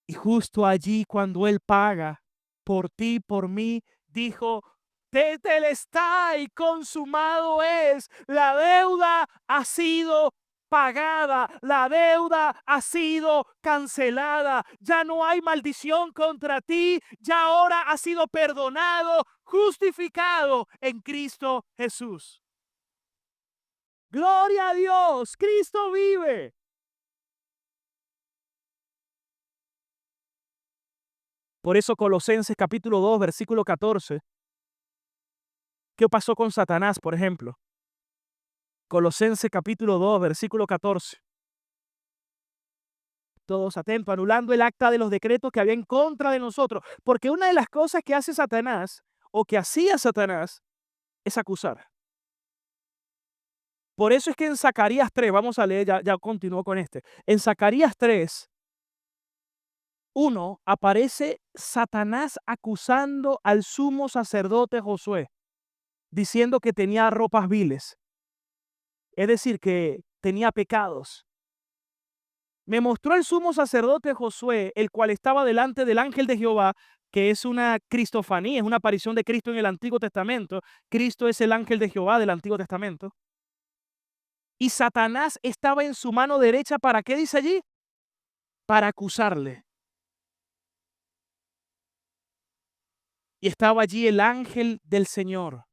[SPEAKER 2] Y justo allí, cuando Él paga por ti, por mí, dijo: Tetelestai, consumado es, la deuda ha sido pagada, la deuda ha sido cancelada, ya no hay maldición contra ti, ya ahora ha sido perdonado, justificado en Cristo Jesús. Gloria a Dios, Cristo vive. Por eso Colosenses capítulo 2, versículo 14. ¿Qué pasó con Satanás, por ejemplo? Colosenses capítulo 2, versículo 14. Todos atentos, anulando el acta de los decretos que había en contra de nosotros. Porque una de las cosas que hace Satanás, o que hacía Satanás, es acusar. Por eso es que en Zacarías 3, vamos a leer, ya continúo con este. En Zacarías 3, 1, aparece Satanás acusando al sumo sacerdote Josué, diciendo que tenía ropas viles. Es decir, que tenía pecados. Me mostró el sumo sacerdote Josué, el cual estaba delante del ángel de Jehová, que es una cristofanía, es una aparición de Cristo en el Antiguo Testamento. Cristo es el ángel de Jehová del Antiguo Testamento. Y Satanás estaba en su mano derecha, ¿para qué dice allí? Para acusarle. Y estaba allí el ángel del Señor.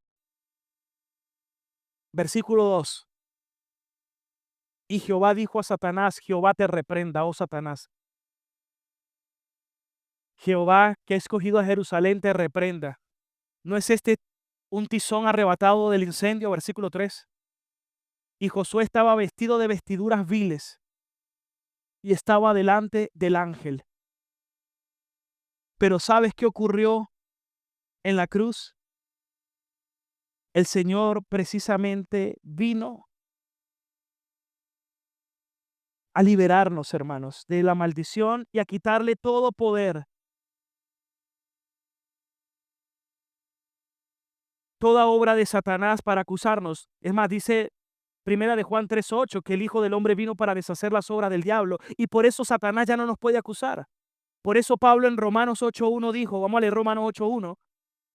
[SPEAKER 2] Versículo 2. Y Jehová dijo a Satanás, Jehová te reprenda, oh Satanás. Jehová, que ha escogido a Jerusalén, te reprenda. ¿No es este un tizón arrebatado del incendio? Versículo 3. Y Josué estaba vestido de vestiduras viles y estaba delante del ángel. Pero ¿sabes qué ocurrió en la cruz? El Señor precisamente vino a liberarnos, hermanos, de la maldición y a quitarle todo poder, toda obra de Satanás para acusarnos. Es más, dice Primera de Juan 3:8 que el Hijo del Hombre vino para deshacer las obras del diablo y por eso Satanás ya no nos puede acusar. Por eso Pablo en Romanos 8:1 dijo, vamos a leer Romanos 8:1,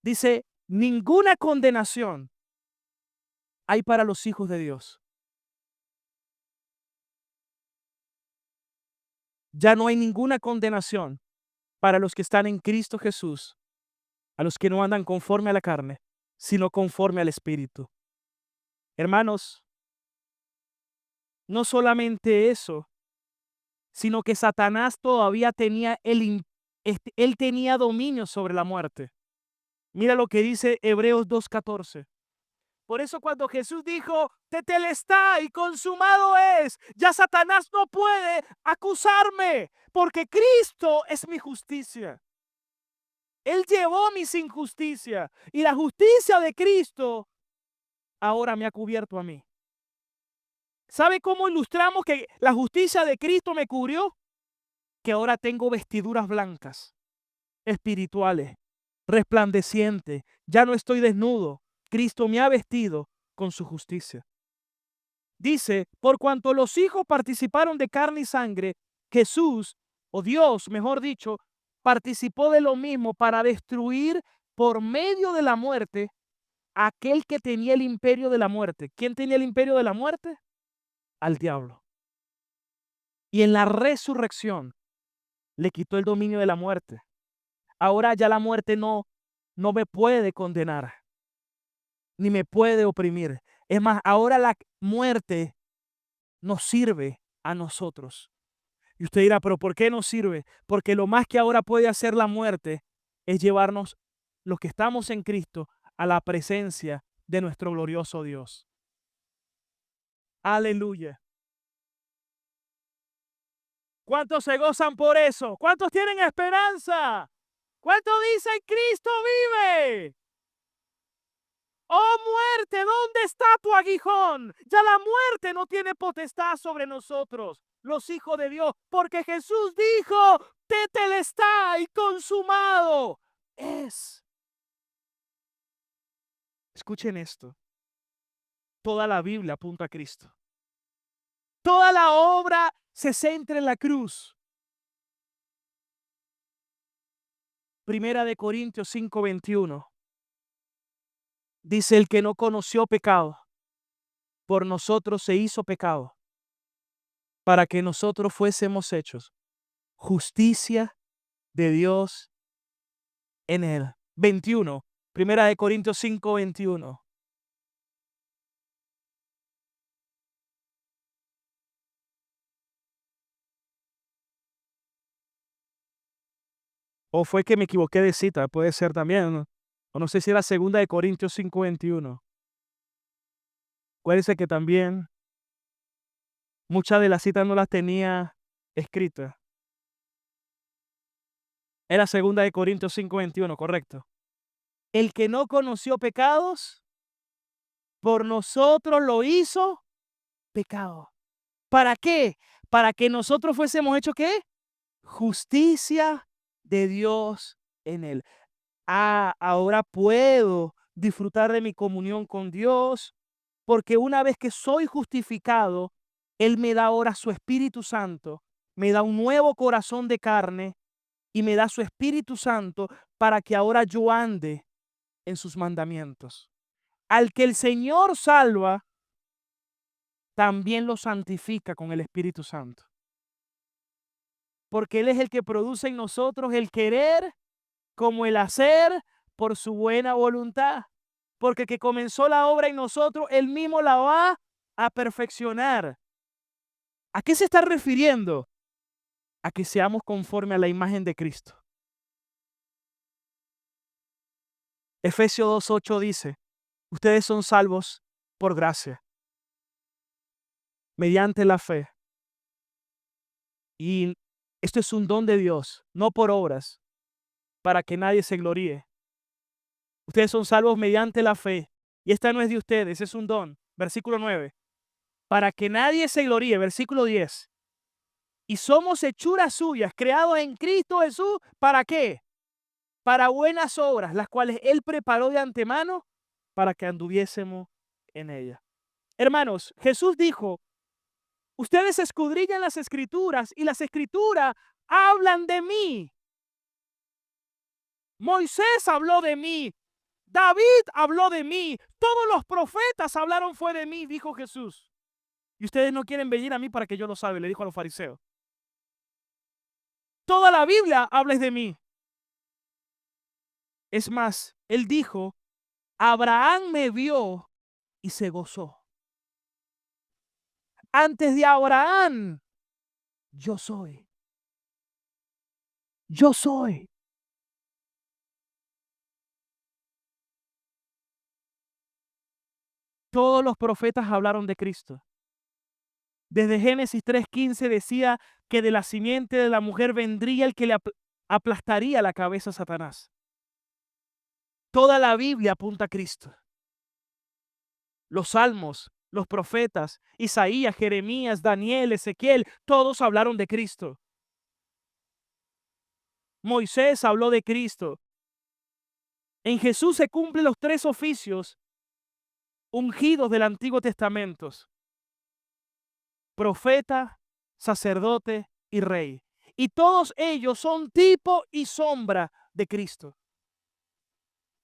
[SPEAKER 2] dice, ninguna condenación hay para los hijos de Dios. Ya no hay ninguna condenación para los que están en Cristo Jesús, a los que no andan conforme a la carne, sino conforme al Espíritu. Hermanos, no solamente eso, sino que Satanás todavía tenía él tenía dominio sobre la muerte. Mira lo que dice Hebreos 2:14. Por eso cuando Jesús dijo, tetelestai, consumado es, ya Satanás no puede acusarme, porque Cristo es mi justicia. Él llevó mis injusticias y la justicia de Cristo ahora me ha cubierto a mí. ¿Sabe cómo ilustramos que la justicia de Cristo me cubrió? Que ahora tengo vestiduras blancas, espirituales, resplandecientes. Ya no estoy desnudo. Cristo me ha vestido con su justicia. Dice, por cuanto los hijos participaron de carne y sangre, Jesús, o Dios, mejor dicho, participó de lo mismo para destruir por medio de la muerte aquel que tenía el imperio de la muerte. ¿Quién tenía el imperio de la muerte? Al diablo. Y en la resurrección le quitó el dominio de la muerte. Ahora ya la muerte no me puede condenar, ni me puede oprimir. Es más, ahora la muerte nos sirve a nosotros. Y usted dirá, pero ¿por qué nos sirve? Porque lo más que ahora puede hacer la muerte es llevarnos, los que estamos en Cristo, a la presencia de nuestro glorioso Dios. Aleluya. ¿Cuántos se gozan por eso? ¿Cuántos tienen esperanza? ¿Cuántos dicen Cristo vive? Oh muerte, ¿dónde está tu aguijón? Ya la muerte no tiene potestad sobre nosotros, los hijos de Dios, porque Jesús dijo, tetelestai, consumado es. Escuchen esto. Toda la Biblia apunta a Cristo. Toda la obra se centra en la cruz. Primera de Corintios 5:21. Dice, el que no conoció pecado, por nosotros se hizo pecado, para que nosotros fuésemos hechos justicia de Dios en él. 21. Primera de Corintios 5:21. O fue que me equivoqué de cita, puede ser también, ¿no? O no sé si era segunda de Corintios 5:21. Acuérdense que también muchas de las citas no las tenía escritas. Era segunda de Corintios 5:21, correcto. El que no conoció pecados, por nosotros lo hizo pecado. ¿Para qué? Para que nosotros fuésemos hechos ¿qué? Justicia de Dios en él. Ahora puedo disfrutar de mi comunión con Dios, porque una vez que soy justificado, Él me da ahora su Espíritu Santo, me da un nuevo corazón de carne y me da su Espíritu Santo para que ahora yo ande en sus mandamientos. Al que el Señor salva, también lo santifica con el Espíritu Santo. Porque Él es el que produce en nosotros el querer como el hacer por su buena voluntad. porque el que comenzó la obra en nosotros, él mismo la va a perfeccionar. ¿A qué se está refiriendo? A que seamos conforme a la imagen de Cristo. Efesios 2:8 dice, ustedes son salvos por gracia, mediante la fe. Y esto es un don de Dios, no por obras, para que nadie se gloríe. Ustedes son salvos mediante la fe. Y esta no es de ustedes, es un don. Versículo 9. Para que nadie se gloríe. Versículo 10. Y somos hechuras suyas, creados en Cristo Jesús. ¿Para qué? Para buenas obras, las cuales Él preparó de antemano para que anduviésemos en ellas. Hermanos, Jesús dijo, ustedes escudriñan las Escrituras y las Escrituras hablan de mí. Moisés habló de mí. David habló de mí. Todos los profetas hablaron fue de mí, dijo Jesús. Y ustedes no quieren venir a mí para que yo lo sabe, le dijo a los fariseos. Toda la Biblia habla de mí. Es más, él dijo, Abraham me vio y se gozó. Antes de Abraham, yo soy. Yo soy. Todos los profetas hablaron de Cristo. Desde Génesis 3:15 decía que de la simiente de la mujer vendría el que le aplastaría la cabeza a Satanás. Toda la Biblia apunta a Cristo. Los salmos, los profetas, Isaías, Jeremías, Daniel, Ezequiel, todos hablaron de Cristo. Moisés habló de Cristo. En Jesús se cumplen los tres oficios ungidos del Antiguo Testamento: profeta, sacerdote y rey. Y todos ellos son tipo y sombra de Cristo.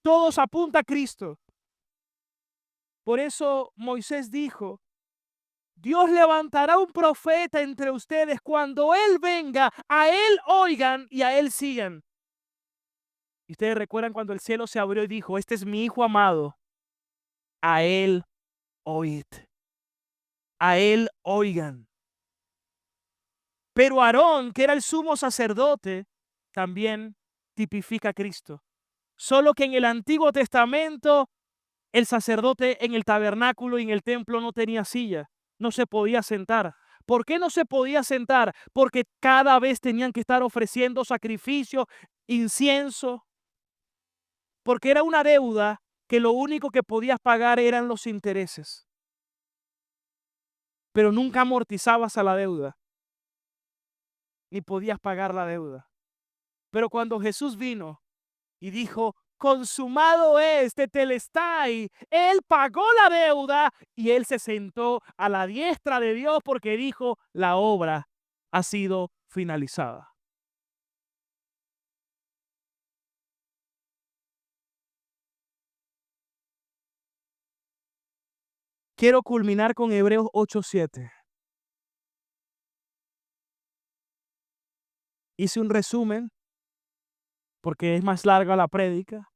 [SPEAKER 2] Todos apuntan a Cristo. Por eso Moisés dijo, Dios levantará un profeta entre ustedes. Cuando Él venga, a Él oigan y a Él sigan. Y ustedes recuerdan cuando el cielo se abrió y dijo, este es mi Hijo amado, a Él oíd. A Él oigan. Pero Aarón, que era el sumo sacerdote, también tipifica a Cristo. Solo que en el Antiguo Testamento, el sacerdote en el tabernáculo y en el templo no tenía silla, no se podía sentar. ¿Por qué no se podía sentar? Porque cada vez tenían que estar ofreciendo sacrificio, incienso, porque era una deuda que lo único que podías pagar eran los intereses. Pero nunca amortizabas a la deuda, ni podías pagar la deuda. Pero cuando Jesús vino y dijo, consumado es, tetelestai, Él pagó la deuda y Él se sentó a la diestra de Dios porque dijo, la obra ha sido finalizada. Quiero culminar con Hebreos 8:7. Hice un resumen porque es más larga la prédica,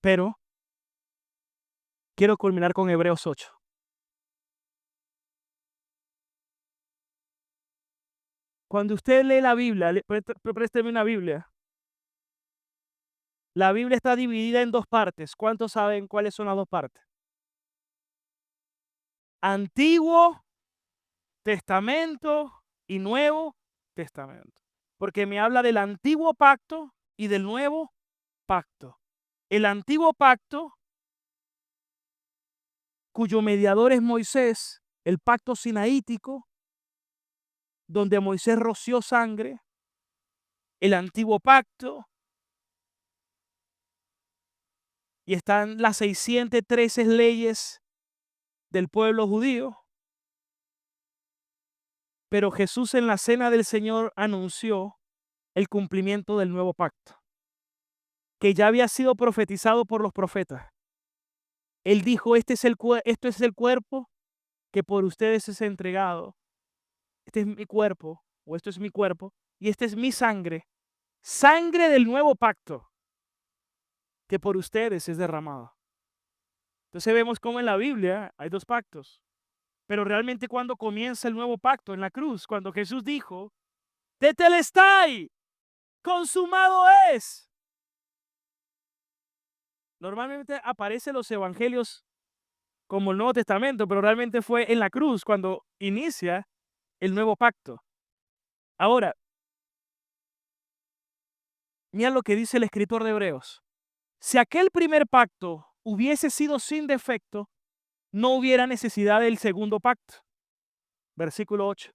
[SPEAKER 2] pero quiero culminar con Hebreos 8. Cuando usted lee la Biblia, présteme una Biblia. La Biblia está dividida en dos partes. ¿Cuántos saben cuáles son las dos partes? Antiguo Testamento y Nuevo Testamento. Porque me habla del antiguo pacto y del nuevo pacto. El antiguo pacto, cuyo mediador es Moisés, el pacto sinaítico, donde Moisés roció sangre. El antiguo pacto, y están las 613 leyes del pueblo judío. Pero Jesús en la cena del Señor anunció el cumplimiento del nuevo pacto, que ya había sido profetizado por los profetas. Él dijo, esto es el cuerpo que por ustedes es entregado. Este es mi cuerpo, o esto es mi cuerpo, y esta es mi sangre, sangre del nuevo pacto. que por ustedes es derramado. Entonces vemos cómo en la Biblia hay dos pactos. Pero realmente cuando comienza el nuevo pacto en la cruz, cuando Jesús dijo, tetelestai, consumado es. Normalmente aparece en los evangelios como el Nuevo Testamento, pero realmente fue en la cruz cuando inicia el nuevo pacto. Ahora, mira lo que dice el escritor de Hebreos. Si aquel primer pacto hubiese sido sin defecto, no hubiera necesidad del segundo pacto. Versículo 8.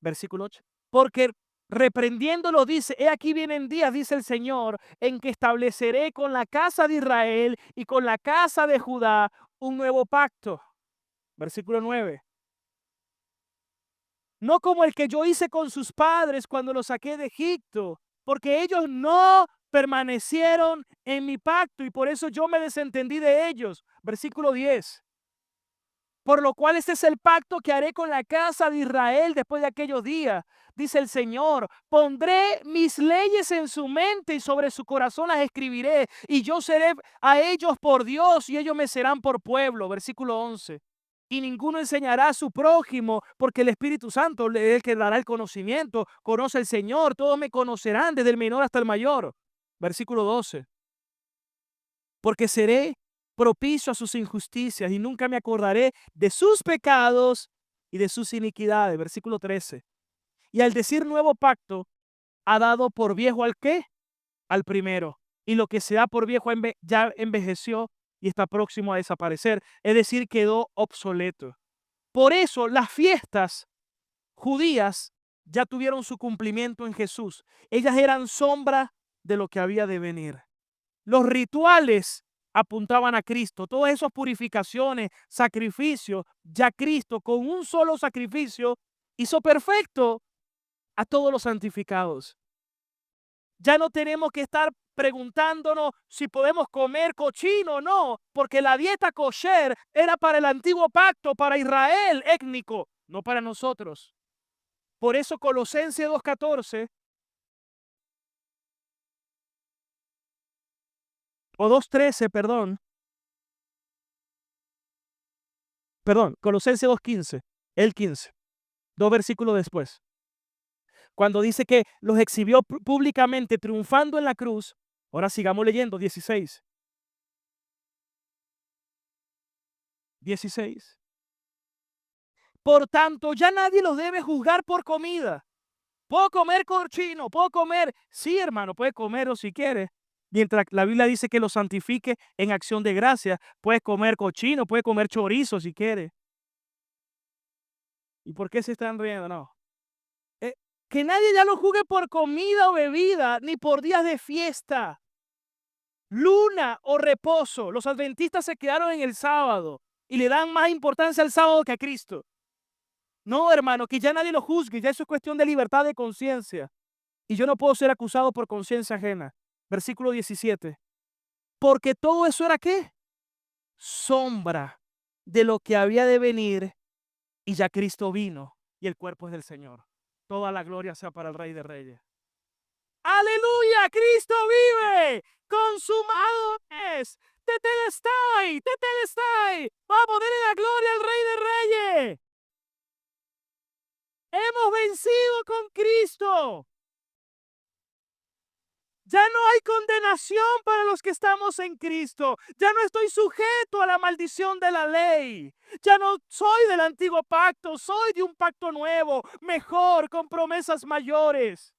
[SPEAKER 2] Versículo 8. Porque reprendiéndolo dice, he aquí vienen días, dice el Señor, en que estableceré con la casa de Israel y con la casa de Judá un nuevo pacto. Versículo 9. No como el que yo hice con sus padres cuando los saqué de Egipto, porque ellos no permanecieron en mi pacto y por eso yo me desentendí de ellos. Versículo 10. Por lo cual este es el pacto que haré con la casa de Israel después de aquellos días, dice el Señor. Pondré mis leyes en su mente y sobre su corazón las escribiré, y yo seré a ellos por Dios y ellos me serán por pueblo. Versículo 11. Y ninguno enseñará a su prójimo, porque el Espíritu Santo es el que dará el conocimiento. Conoce el Señor, todos me conocerán, desde el menor hasta el mayor. Versículo 12. Porque seré propicio a sus injusticias y nunca me acordaré de sus pecados y de sus iniquidades. Versículo 13. Y al decir nuevo pacto, ha dado por viejo ¿al qué? Al primero. Y lo que se da por viejo ya envejeció y está próximo a desaparecer. Es decir, quedó obsoleto. Por eso las fiestas judías ya tuvieron su cumplimiento en Jesús. Ellas eran sombra de lo que había de venir. Los rituales apuntaban a Cristo. Todas esas purificaciones, sacrificios, ya Cristo con un solo sacrificio hizo perfecto a todos los santificados. Ya no tenemos que estar preguntándonos si podemos comer cochino o no, porque la dieta kosher era para el antiguo pacto, para Israel étnico, no para nosotros. Por eso Colosenses 2:14 o 2:13, Colosenses 2:15, el 15, 2 versículos después. Cuando dice que los exhibió públicamente triunfando en la cruz. Ahora sigamos leyendo, 16. 16. Por tanto, ya nadie los debe juzgar por comida. ¿Puedo comer cochino? ¿Puedo comer? Sí, hermano, puede comerlo si quiere. Mientras la Biblia dice que lo santifique en acción de gracia, puedes comer cochino, puedes comer chorizo si quiere. ¿Y por qué se están riendo? No. Que nadie ya lo juzgue por comida o bebida, ni por días de fiesta, luna o reposo. Los adventistas se quedaron en el sábado y le dan más importancia al sábado que a Cristo. No, hermano, que ya nadie lo juzgue, ya eso es cuestión de libertad de conciencia. Y yo no puedo ser acusado por conciencia ajena. Versículo 17. Porque todo eso era ¿qué? Sombra de lo que había de venir, y ya Cristo vino y el cuerpo es del Señor. Toda la gloria sea para el Rey de Reyes. ¡Aleluya! ¡Cristo vive! ¡Consumado es! ¡Tetelestai! ¡Tetelestai! ¡Vamos, denle la gloria al Rey de Reyes! ¡Hemos vencido con Cristo! Ya no hay condenación para los que estamos en Cristo. Ya no estoy sujeto a la maldición de la ley. Ya no soy del antiguo pacto, soy de un pacto nuevo, mejor, con promesas mayores.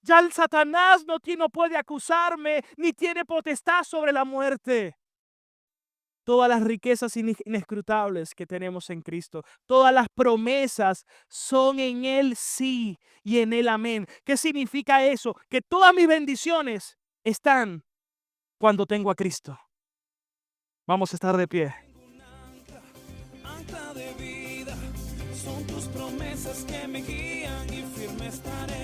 [SPEAKER 2] Ya el Satanás no puede acusarme, ni tiene potestad sobre la muerte. Todas las riquezas inescrutables que tenemos en Cristo, todas las promesas son en Él sí y en Él amén. ¿Qué significa eso? Que todas mis bendiciones están cuando tengo a Cristo. Vamos a estar de pie.
[SPEAKER 1] Ancla de vida, son tus promesas que me guían y firme estaré.